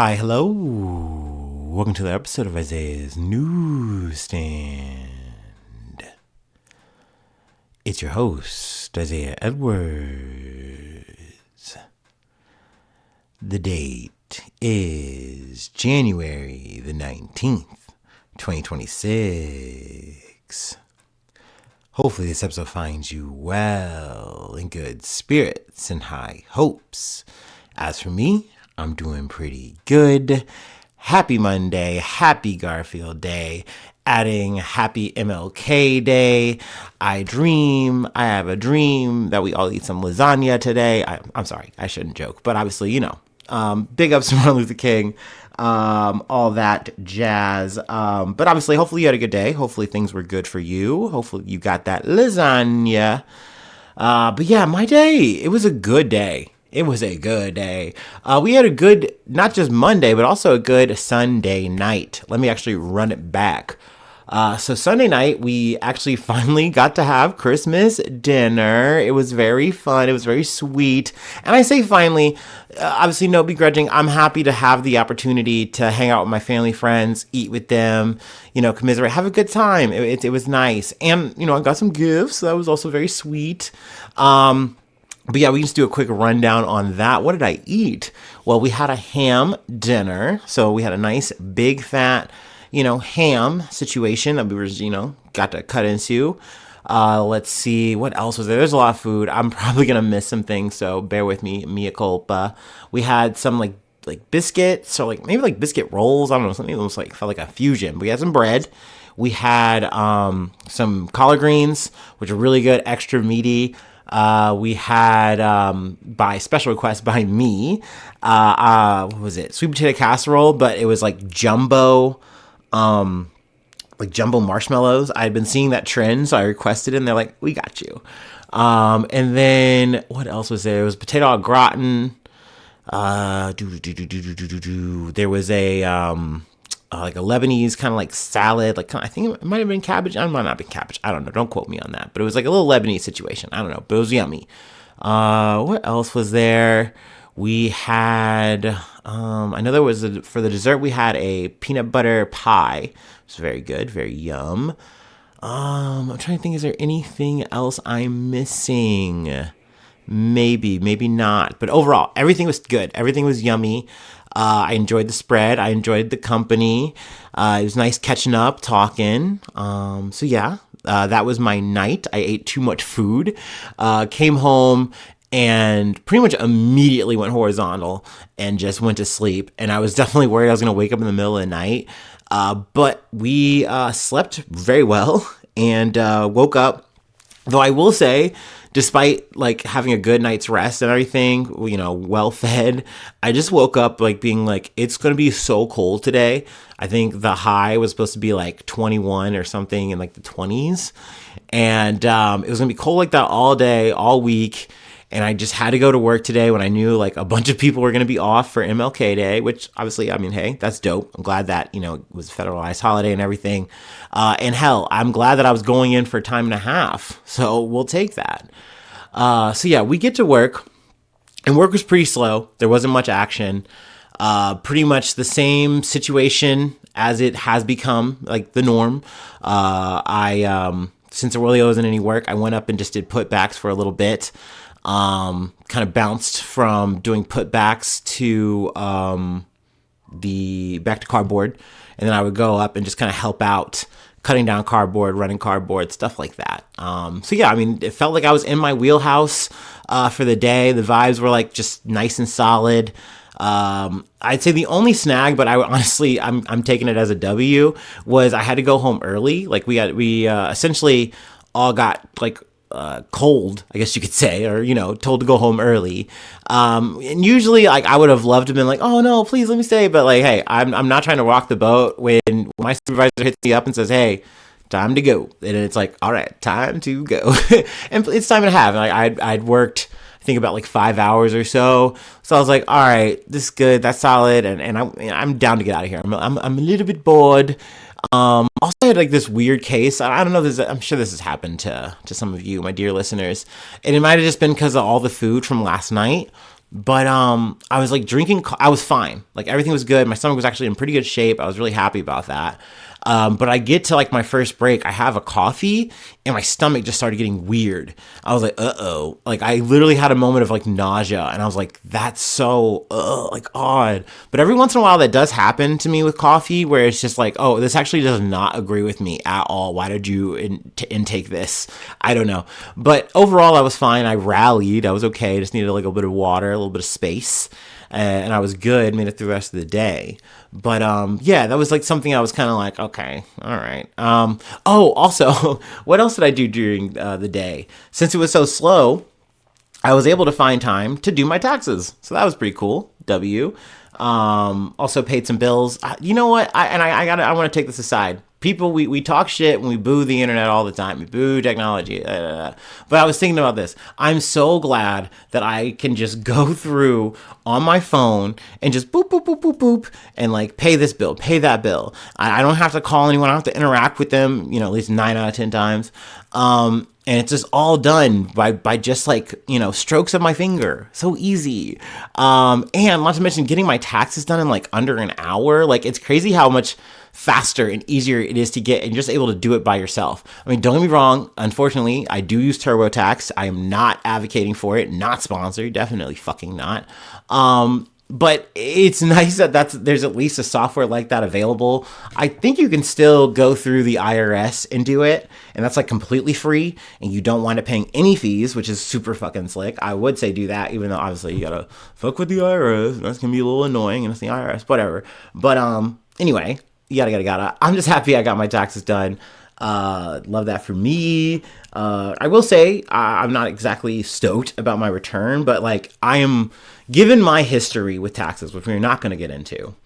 Hi, hello. Welcome to the episode of Isaiah's Newsstand. It's your host, Isaiah Edwards. The date is January the 19th, 2026. Hopefully this episode finds you well, in good spirits and high hopes. As for me, I'm doing pretty good. Happy Monday, happy Garfield Day, adding happy MLK Day. I have a dream that we all eat some lasagna today. I'm sorry, I shouldn't joke, but obviously, big ups to Martin Luther King, all that jazz. But obviously, hopefully you had a good day. Hopefully things were good for you. Hopefully you got that lasagna. But yeah, my day, it was a good day. It was a good day. We had a good, not just Monday, but also a good Sunday night. Let me actually run it back. So Sunday night, we actually finally got to have Christmas dinner. It was very fun. It was very sweet. And I say finally, obviously no begrudging. I'm happy to have the opportunity to hang out with my family, friends, eat with them, commiserate, have a good time. It was nice. And, I got some gifts. So that was also very sweet. But yeah, we can just do a quick rundown on that. What did I eat? Well, we had a ham dinner. So we had a nice big fat, ham situation that we were, got to cut into. Let's see, what else was there? There's a lot of food. I'm probably going to miss some things, so bear with me, mea culpa. We had some like biscuits, or maybe biscuit rolls. I don't know, something almost felt like a fusion. But we had some bread. We had some collard greens, which are really good, extra meaty. We had, by special request by me, what was it? Sweet potato casserole, but it was jumbo marshmallows. I had been seeing that trend, so I requested it, and they're like, we got you. And then what else was there? It was potato au gratin. There was a Lebanese kind of salad, I think it might have been cabbage. It might not have been cabbage. I don't know. Don't quote me on that. But it was a little Lebanese situation. I don't know. But it was yummy. What else was there? We had, I know there was, for the dessert, we had a peanut butter pie. It was very good. Very yum. I'm trying to think, is there anything else I'm missing? Maybe not. But overall, everything was good. Everything was yummy. I enjoyed the spread. I enjoyed the company. It was nice catching up, talking. So yeah, that was my night. I ate too much food, came home and pretty much immediately went horizontal and just went to sleep. And I was definitely worried I was going to wake up in the middle of the night. But we slept very well and woke up. Though I will say, despite having a good night's rest and everything, well fed, I just woke up being it's going to be so cold today. I think the high was supposed to be 21 or something in the 20s. And it was going to be cold like that all day, all week. And I just had to go to work today when I knew a bunch of people were going to be off for MLK Day, which obviously, hey, that's dope. I'm glad that, it was a federalized holiday and everything. And hell, I'm glad that I was going in for a time and a half. So we'll take that. So yeah, we get to work and work was pretty slow. There wasn't much action. Pretty much the same situation as it has become the norm. Since there really wasn't any work, I went up and just did putbacks for a little bit. Kind of bounced from doing putbacks to back to cardboard, and then I would go up and just kind of help out cutting down cardboard, running cardboard, stuff like that. So yeah, it felt like I was in my wheelhouse for the day. The vibes were just nice and solid. I'd say the only snag, but I'm taking it as a W, was I had to go home early. We essentially all got cold, I guess you could say, or told to go home early. And usually I would have loved to have been oh no, please let me stay, but hey, I'm not trying to rock the boat when my supervisor hits me up and says, hey, time to go. And it's all right, time to go. And it's time and a half. And I'd worked, I think, about 5 hours or so. So I was all right, this is good, that's solid, and I'm down to get out of here. I'm a little bit bored. Also, I had this weird case. I don't know. I'm sure this has happened to some of you, my dear listeners. And it might have just been because of all the food from last night. But I was like drinking. I was fine. Like everything was good. My stomach was actually in pretty good shape. I was really happy about that. But I get to like my first break. I have a coffee, and my stomach just started getting weird. I was like, uh-oh. Like I literally had a moment of like nausea, and I was like, that's so like odd. But every once in a while, that does happen to me with coffee, where it's just like, oh, this actually does not agree with me at all. Why did you intake this? I don't know. But overall, I was fine. I rallied. I was okay. Just needed like a little bit of water, a little bit of space, and I was good. Made it through the rest of the day. But yeah, that was like something I was kind of like, okay, all right. Oh, also, what else did I do during the day? Since it was so slow, I was able to find time to do my taxes. So that was pretty cool. W. Also paid some bills. You know what? I want to take this aside. People, we talk shit and we boo the internet all the time. We boo technology. But I was thinking about this. I'm so glad that I can just go through on my phone and just boop, boop, boop, boop, boop, and like pay this bill, pay that bill. I don't have to call anyone. I don't have to interact with them, at least 9 out of 10 times. And it's just all done by just like, strokes of my finger. So easy. And not to mention getting my taxes done in like under an hour. Like it's crazy how much faster and easier it is to get, and you're just able to do it by yourself. I mean, don't get me wrong. Unfortunately, I do use TurboTax. I am not advocating for it. Not sponsored. Definitely fucking not. But it's nice that there's at least a software like that available. I think you can still go through the IRS and do it, and that's like completely free, and you don't wind up paying any fees, which is super fucking slick. I would say do that, even though obviously you gotta fuck with the IRS, and that's gonna be a little annoying, and it's the IRS, whatever. But anyway, yada. I'm just happy I got my taxes done. Love that for me. I will say I'm not exactly stoked about my return, but like I am, given my history with taxes, which we're not going to get into.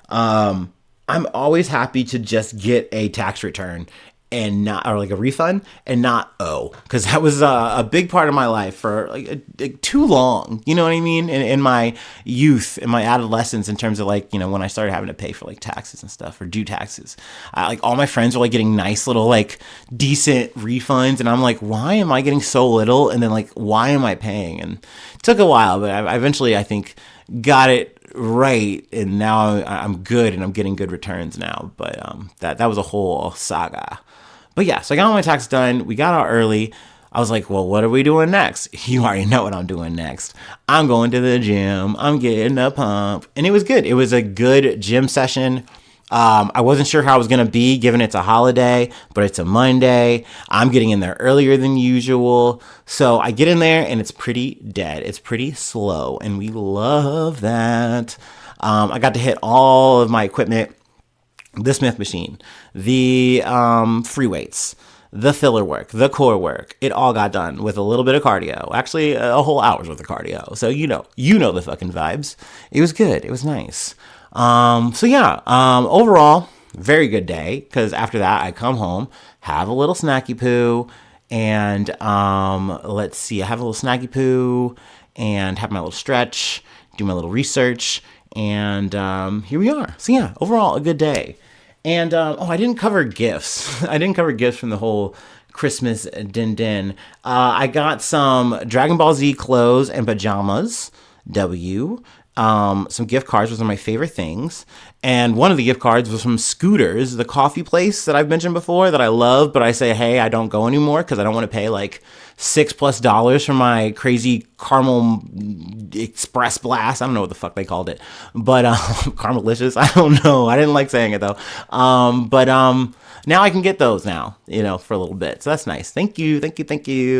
I'm always happy to just get a tax return and not, or like a refund and not owe, because that was a big part of my life for like too long. You know what I mean? In my youth, in my adolescence, in terms of like, when I started having to pay for like taxes and stuff or due taxes, like all my friends were like getting nice little like decent refunds, and I'm like, why am I getting so little? And then like, why am I paying? And it took a while, but I eventually, I think, got it right, and now I'm good and I'm getting good returns now. But that was a whole saga. But yeah, so I got all my taxes done. We got out early. I was like, well, what are we doing next? You already know what I'm doing next. I'm going to the gym. I'm getting a pump. And it was good. It was a good gym session. I wasn't sure how it was going to be given it's a holiday, but it's a Monday. I'm getting in there earlier than usual. So I get in there and it's pretty dead. It's pretty slow, and we love that. I got to hit all of my equipment. The Smith machine, the free weights, the filler work, the core work. It all got done with a little bit of cardio. Actually, a whole hour's worth of cardio. So you know the fucking vibes. It was good. It was nice. So yeah. Overall, very good day. Because after that, I come home, have a little snacky poo, and let's see. I have a little snacky poo, and have my little stretch, do my little research. And here we are. So yeah, overall, a good day. And I didn't cover gifts. I didn't cover gifts from the whole Christmas din. I got some Dragon Ball Z clothes and pajamas. Some gift cards, was one of my favorite things. And one of the gift cards was from Scooters, the coffee place that I've mentioned before that I love, but I say, hey, I don't go anymore because I don't want to pay like $6+ for my crazy caramel express blast. I don't know what the fuck they called it, but caramelicious. I don't know. I didn't like saying it though. But now I can get those now, for a little bit. So that's nice. Thank you.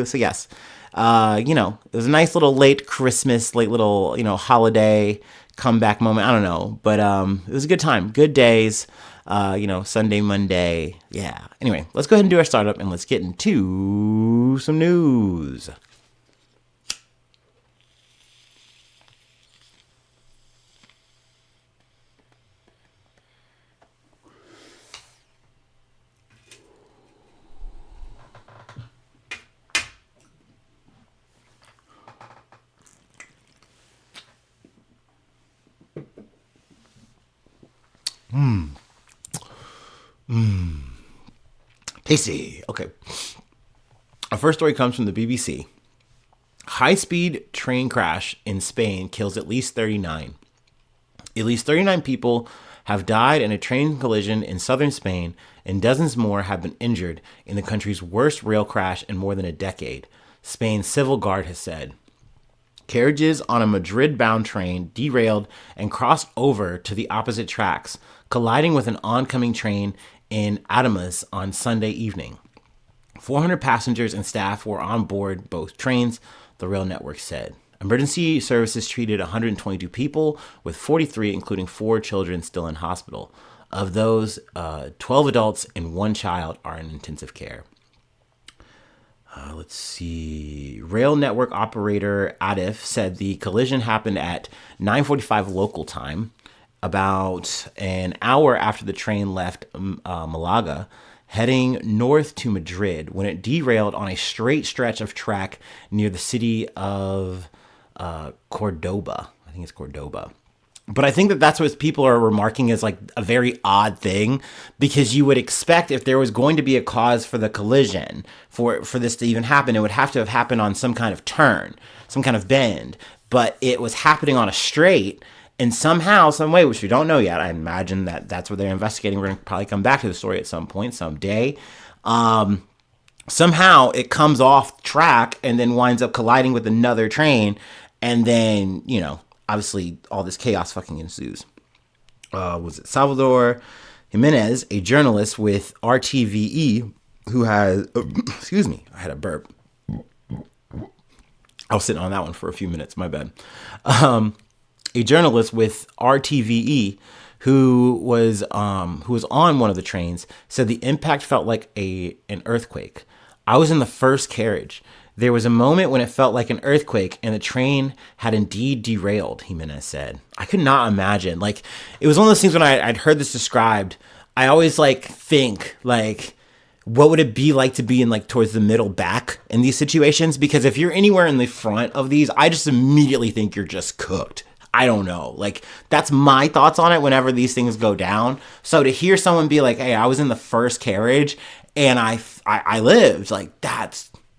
So yes. It was a nice little late Christmas, late little, holiday comeback moment. I don't know, but it was a good time, good days. Sunday, Monday. Yeah. Anyway, let's go ahead and do our startup and let's get into some news. Tasty. Okay. Our first story comes from the BBC. high-speed train crash in Spain kills at least 39. At least 39 people have died in a train collision in southern Spain, and dozens more have been injured in the country's worst rail crash in more than a decade, Spain's civil guard has said. Carriages on a Madrid-bound train derailed and crossed over to the opposite tracks, colliding with an oncoming train in Adamas on Sunday evening. 400 passengers and staff were on board both trains, the rail network said. Emergency services treated 122 people, with 43, including 4 children, still in hospital. Of those, 12 adults and 1 child are in intensive care. Let's see. Rail network operator Adif said the collision happened at 9:45 local time, about an hour after the train left Malaga, heading north to Madrid, when it derailed on a straight stretch of track near the city of Cordoba. I think it's Cordoba. But I think that that's what people are remarking as like a very odd thing, because you would expect if there was going to be a cause for the collision, for this to even happen, it would have to have happened on some kind of turn, some kind of bend. But it was happening on a straight, and somehow, some way, which we don't know yet. I imagine that that's what they're investigating. We're going to probably come back to the story at some point, someday. Somehow it comes off track and then winds up colliding with another train, and then, you know, obviously all this chaos fucking ensues. Was it Salvador Jimenez, a journalist with RTVE, who has, excuse me, I had a burp. I was sitting on that one for a few minutes, my bad. A journalist with RTVE who was on one of the trains said the impact felt like an earthquake. I was in the first carriage. There was a moment when it felt like an earthquake, and the train had indeed derailed, Jimenez said. I could not imagine. Like, it was one of those things when I'd heard this described, I always think what would it be like to be in towards the middle back in these situations? Because if you're anywhere in the front of these, I just immediately think you're just cooked. I don't know. That's my thoughts on it whenever these things go down. So to hear someone be like, hey, I was in the first carriage and I lived,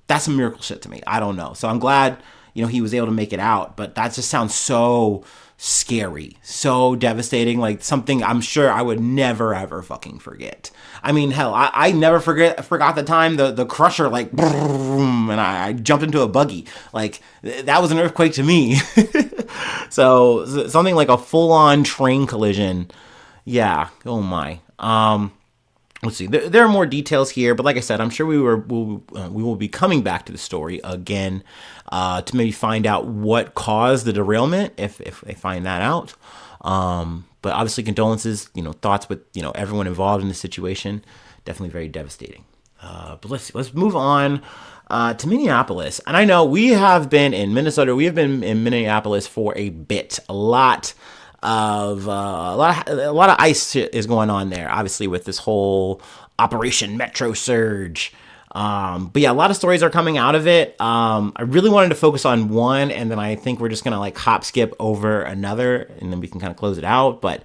that's some miracle shit to me. I don't know. So I'm glad, he was able to make it out, but that just sounds so scary, so devastating, something I'm sure I would never, ever fucking forget. I mean, hell, I never forgot the time the crusher, boom, and I jumped into a buggy. That was an earthquake to me. So something like a full-on train collision. Yeah. Oh my. Let's see. There are more details here, but like I said, I'm sure we will be coming back to the story again to maybe find out what caused the derailment, if they find that out. But obviously, condolences. Thoughts with everyone involved in the situation. Definitely very devastating. But let's move on to Minneapolis. And I know we have been in Minnesota. We have been in Minneapolis for a bit. A lot of ICE shit is going on there, obviously, with this whole Operation Metro Surge. But yeah, a lot of stories are coming out of it. I really wanted to focus on one, and then I think we're just gonna hop skip over another, and then we can kind of close it out. But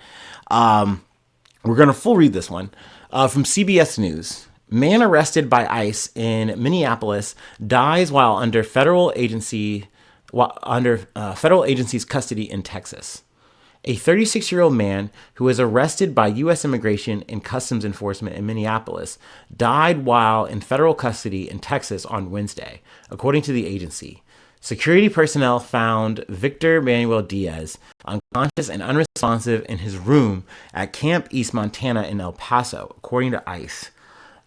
we're gonna full read this one from CBS News. Man arrested by ICE in Minneapolis dies while under federal agency's custody in Texas. A 36-year-old man who was arrested by U.S. Immigration and Customs Enforcement in Minneapolis died while in federal custody in Texas on Wednesday, according to the agency. Security personnel found Victor Manuel Diaz unconscious and unresponsive in his room at Camp East Montana in El Paso, according to ICE.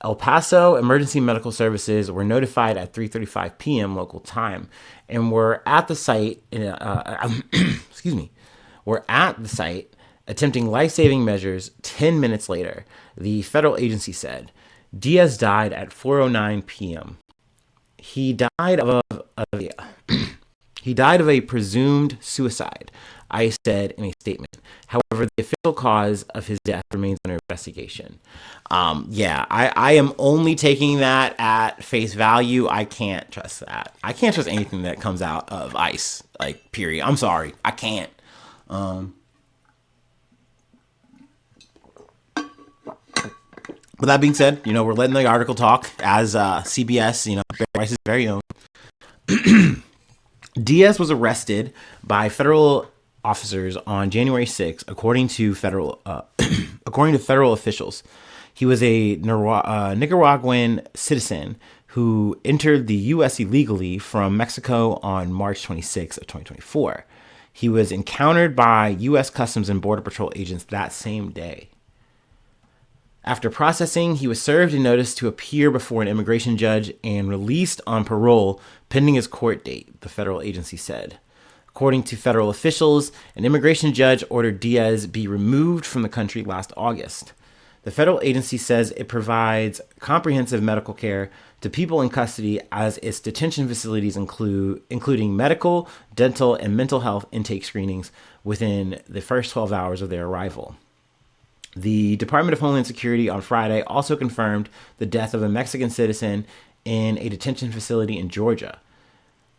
El Paso Emergency Medical Services were notified at 3:35 p.m. local time and were at the site. Were at the site attempting life-saving measures 10 minutes later, the federal agency said. Diaz died at 4:09 p.m. He died of a presumed suicide, ICE said in a statement. However, the official cause of his death remains under investigation. I am only taking that at face value. I can't trust that. I can't trust anything that comes out of ICE, period. I'm sorry. I can't. With that being said, we're letting the article talk as CBS, Rice's very own. Diaz was arrested by federal officers on January 6th, according to federal officials. He was a Nicaraguan citizen who entered the U.S. illegally from Mexico on March 26th of 2024. He was encountered by U.S. Customs and Border Patrol agents that same day. After processing, he was served a notice to appear before an immigration judge and released on parole pending his court date, the federal agency said. According to federal officials, an immigration judge ordered Diaz be removed from the country last August. The federal agency says it provides comprehensive medical care to people in custody, as its detention facilities including medical, dental, and mental health intake screenings within the first 12 hours of their arrival. The Department of Homeland Security on Friday also confirmed the death of a Mexican citizen in a detention facility in Georgia.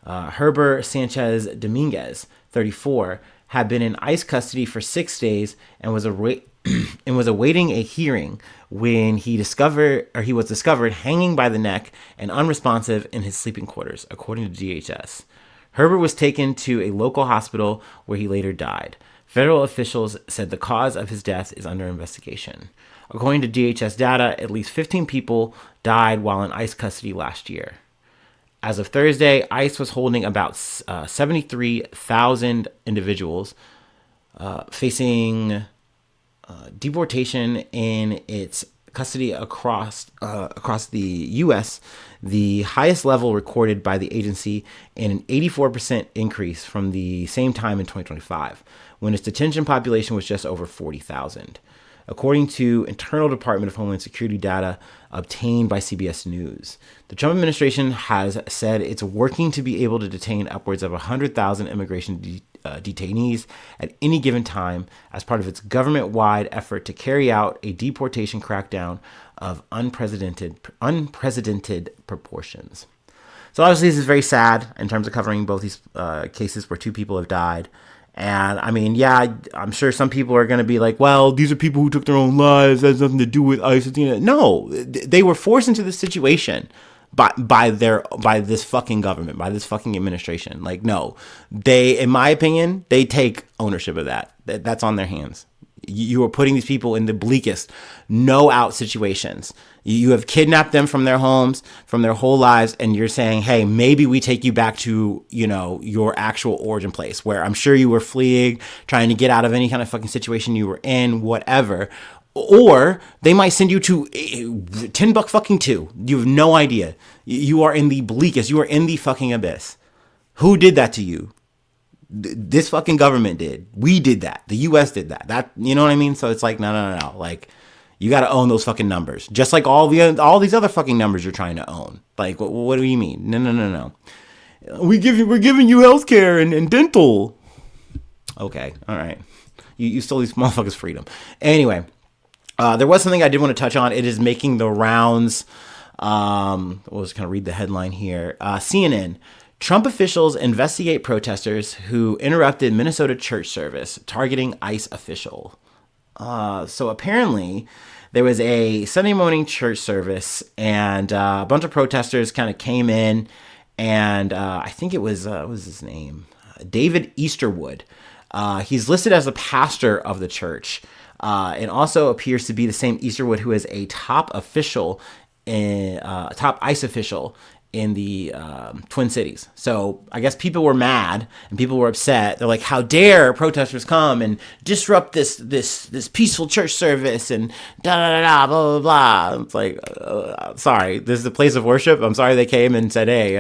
Herbert Sanchez Domínguez, 34, had been in ICE custody for 6 days and was awaiting a hearing when he was discovered hanging by the neck and unresponsive in his sleeping quarters, according to DHS. Herbert was taken to a local hospital where he later died. Federal officials said the cause of his death is under investigation. According to DHS data, at least 15 people died while in ICE custody last year. As of Thursday, ICE was holding about 73,000 individuals facing deportation in its custody across the U.S., the highest level recorded by the agency, and an 84% increase from the same time in 2025, when its detention population was just over 40,000. According to internal Department of Homeland Security data obtained by CBS News. The Trump administration has said it's working to be able to detain upwards of 100,000 immigration detainees at any given time as part of its government-wide effort to carry out a deportation crackdown of unprecedented proportions. So obviously this is very sad in terms of covering both these cases where 2 people have died. And I mean, yeah, I'm sure some people are going to be like, well, these are people who took their own lives. That has nothing to do with ICE. No, they were forced into this situation by this fucking government, by this fucking administration. Like, no, in my opinion, they take ownership of that. That's on their hands. You are putting these people in the bleakest, no out situations. You have kidnapped them from their homes, from their whole lives, and you're saying, hey, maybe we take you back to, your actual origin place, where I'm sure you were fleeing, trying to get out of any kind of fucking situation you were in, whatever. Or they might send you to $10 fucking 2. You have no idea. You are in the bleakest. You are in the fucking abyss. Who did that to you? This fucking government did. We did that. The U.S. did that. That, you know what I mean? So it's like, no. Like, you got to own those fucking numbers. Just like all these other fucking numbers you're trying to own. Like, what do you mean? No. We're giving you healthcare and dental. Okay, all right. You stole these motherfuckers' freedom. Anyway, there was something I did want to touch on. It is making the rounds. We'll just kind of read the headline here. CNN. Trump officials investigate protesters who interrupted Minnesota church service, targeting ICE official. So apparently there was a Sunday morning church service, and a bunch of protesters kind of came in, and I think it was, what was his name? David Easterwood. He's listed as the pastor of the church, and also appears to be the same Easterwood who is a top ICE official in the Twin Cities. So I guess people were mad and people were upset. They're like, how dare protesters come and disrupt this peaceful church service and blah, blah, blah. It's like, sorry, this is a place of worship. I'm sorry they came and said, hey,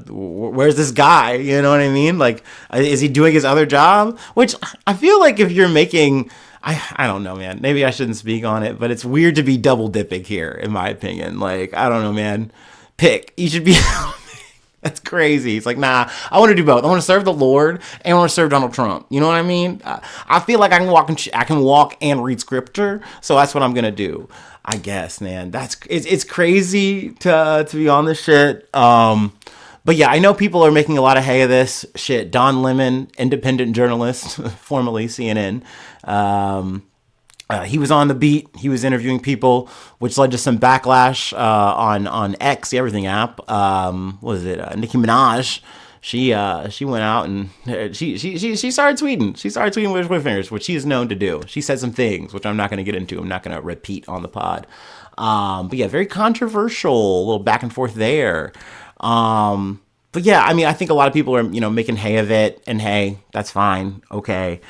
where's this guy? You know what I mean? Like, is he doing his other job? Which I feel like if you're making... I don't know, man. Maybe I shouldn't speak on it, but it's weird to be double dipping here, in my opinion. Like, I don't know, man. Pick. You should be... That's crazy. It's like, nah, I want to do both. I want to serve the Lord and I want to serve Donald Trump. You know what I mean? I feel like I can walk and read scripture, so that's what I'm going to do. I guess, man. It's crazy to be on this shit. But yeah, I know people are making a lot of hay of this shit. Don Lemon, independent journalist, formerly CNN, he was on the beat. He was interviewing people, which led to some backlash on X, the Everything app. What was it? Nicki Minaj she went out and she started tweeting. She started tweeting with her fingers, which she is known to do. She said some things which I'm not going to get into. I'm not going to repeat on the pod. But yeah, very controversial. A little back and forth there. But yeah, I mean, I think a lot of people are, making hay of it, and hey, that's fine. Okay.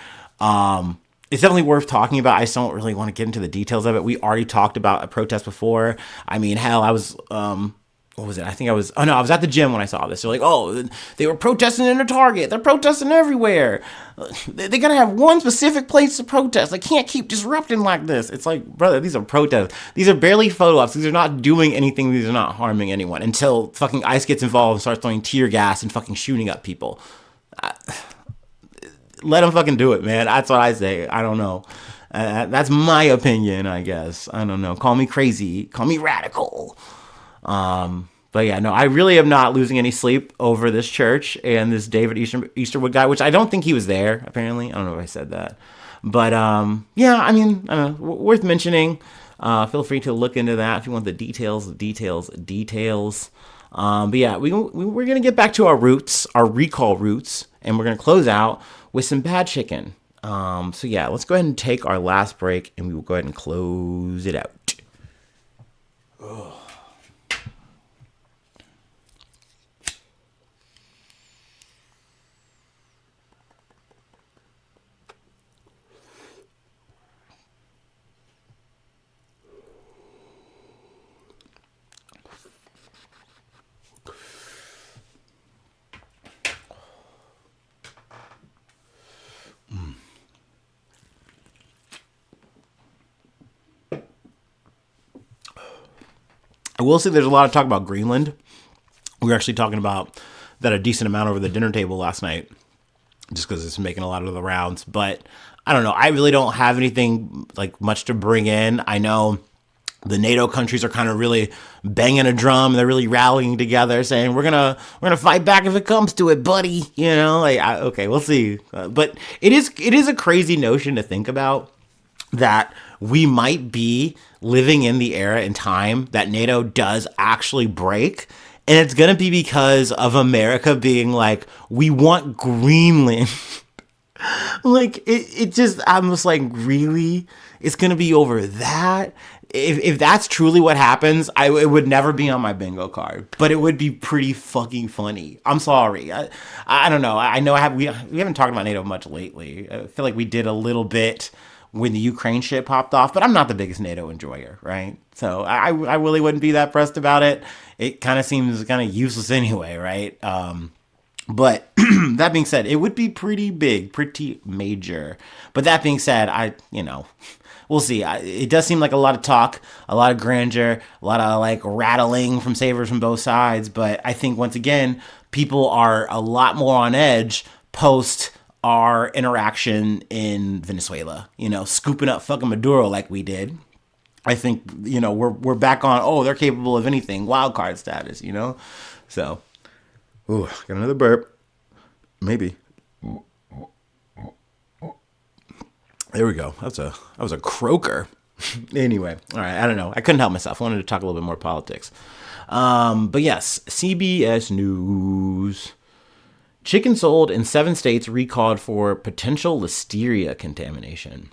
It's definitely worth talking about. I just don't really want to get into the details of it. We already talked about a protest before. I mean, hell, I was, what was it? I was at the gym when I saw this. They're like, oh, they were protesting in a Target. They're protesting everywhere. They gotta have one specific place to protest. They can't keep disrupting like this. It's like, brother, these are protests. These are barely photo ops. These are not doing anything. These are not harming anyone until fucking ICE gets involved and starts throwing tear gas and fucking shooting up people. Let them fucking do it, man. That's what I say. I don't know. That's my opinion, I guess. I don't know. Call me crazy. Call me radical. But yeah, no, I really am not losing any sleep over this church and this David Easterwood guy, which I don't think he was there, apparently. I don't know if I said that. But yeah, I mean, I don't know, worth mentioning. Feel free to look into that if you want the details. But yeah, we're going to get back to our roots, our recall roots, and we're going to close out with some bad chicken. So yeah, let's go ahead and take our last break, and we will go ahead and close it out. Oh. I will say there's a lot of talk about Greenland. We were actually talking about that a decent amount over the dinner table last night, just because it's making a lot of the rounds. But I don't know. I really don't have anything like much to bring in. I know the NATO countries are kind of really banging a drum. They're really rallying together, saying we're gonna fight back if it comes to it, buddy. Okay, we'll see. But it is a crazy notion to think about that we might be living in the era and time that NATO does actually break. And it's going to be because of America being like, we want Greenland. Like, it just, I'm just like, really? It's going to be over that? If that's truly what happens, it would never be on my bingo card. But it would be pretty fucking funny. I'm sorry. I don't know. I know we haven't talked about NATO much lately. I feel like we did a little bit when the Ukraine shit popped off, but I'm not the biggest NATO enjoyer, right? So I really wouldn't be that pressed about it. It kind of seems kind of useless anyway, right? But that being said, it would be pretty big, pretty major. But that being said, we'll see. It does seem like a lot of talk, a lot of grandeur, a lot of like rattling from sabers from both sides. But I think once again, people are a lot more on edge post our interaction in Venezuela, scooping up fucking Maduro like we did. I think, we're back on, they're capable of anything, wild card status, So, got another burp. Maybe. There we go. That was a croaker. Anyway, all right, I don't know. I couldn't help myself. I wanted to talk a little bit more politics. But yes, CBS News. Chicken sold in 7 states recalled for potential listeria contamination.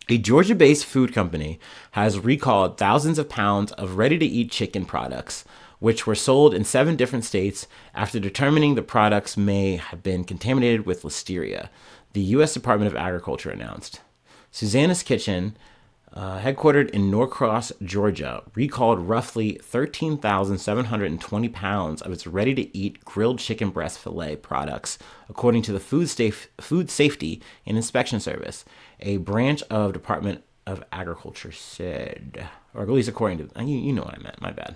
A Georgia-based food company has recalled thousands of pounds of ready-to-eat chicken products, which were sold in 7 different states after determining the products may have been contaminated with listeria, the U.S. Department of Agriculture announced. Suzanna's Kitchen, headquartered in Norcross, Georgia, recalled roughly 13,720 pounds of its ready-to-eat grilled chicken breast fillet products, according to the Food Safety and Inspection Service, a branch of Department of Agriculture said. Or at least according to... You know what I meant, my bad.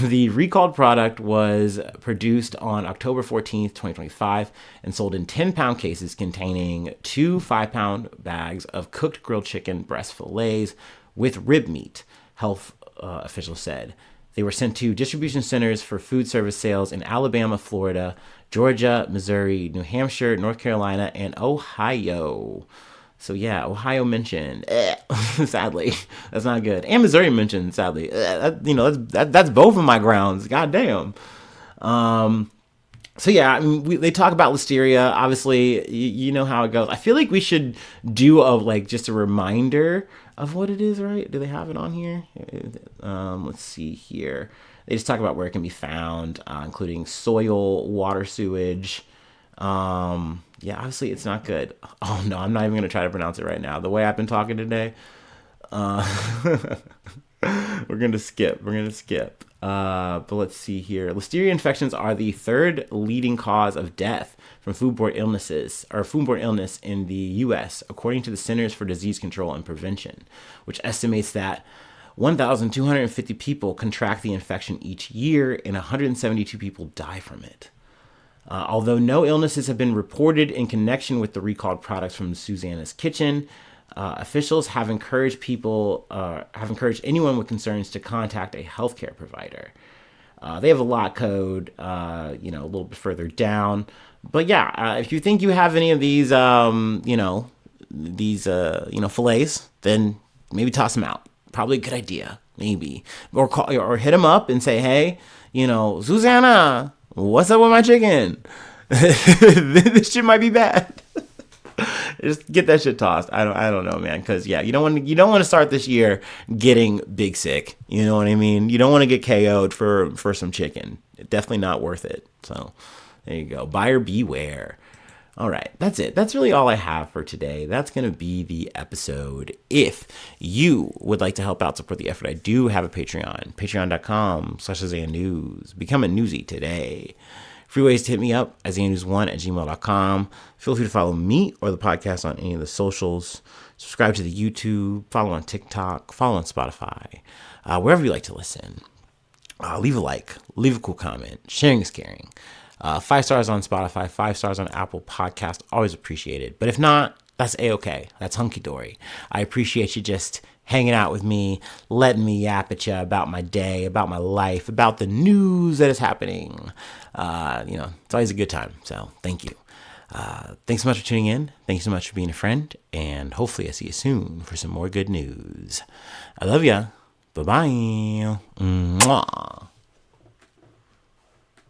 The recalled product was produced on October 14th, 2025, and sold in 10-pound cases containing 2 5-pound bags of cooked grilled chicken breast fillets with rib meat, health officials said. They were sent to distribution centers for food service sales in Alabama, Florida, Georgia, Missouri, New Hampshire, North Carolina, and Ohio. So yeah, Ohio mentioned, sadly, that's not good. And Missouri mentioned, sadly, that's both of my grounds. Goddamn. So yeah, I mean, they talk about listeria. Obviously, you know how it goes. I feel like we should do like just a reminder of what it is, right? Do they have it on here? Let's see here. They just talk about where it can be found, including soil, water, sewage. Yeah, obviously it's not good. Oh no, I'm not even gonna try to pronounce it right now. The way I've been talking today, we're gonna skip. We're gonna skip. But let's see here. Listeria infections are the third leading cause of death from foodborne illness in the U.S., according to the Centers for Disease Control and Prevention, which estimates that 1,250 people contract the infection each year and 172 people die from it. Although no illnesses have been reported in connection with the recalled products from Suzanna's kitchen, officials have encouraged anyone with concerns to contact a healthcare provider. They have a lot code, a little bit further down. But yeah, if you think you have any of these, fillets, then maybe toss them out. Probably a good idea, maybe. Or call or hit them up and say, hey, Suzanna, what's up with my chicken? This shit might be bad. Just get that shit tossed. I don't know, man. Because yeah, you don't want to start this year getting big sick. You know what I mean? You don't want to get KO'd for some chicken. Definitely not worth it. So there you go. Buyer beware. All right, that's it. That's really all I have for today. That's going to be the episode. If you would like to help out, support the effort, I do have a Patreon. Patreon.com/AsiaNews. Become a newsie today. Free ways to hit me up, asianews1@gmail.com. Feel free to follow me or the podcast on any of the socials. Subscribe to the YouTube. Follow on TikTok. Follow on Spotify. Wherever you like to listen. Leave a like. Leave a cool comment. Sharing is caring. 5 stars on Spotify. 5 stars on Apple Podcast. Always appreciated. But if not, that's A-okay. That's hunky-dory. I appreciate you just hanging out with me, letting me yap at you about my day, about my life, about the news that is happening. It's always a good time. So thank you. Thanks so much for tuning in. Thanks so much for being a friend. And hopefully I see you soon for some more good news. I love ya. Bye-bye. Mwah.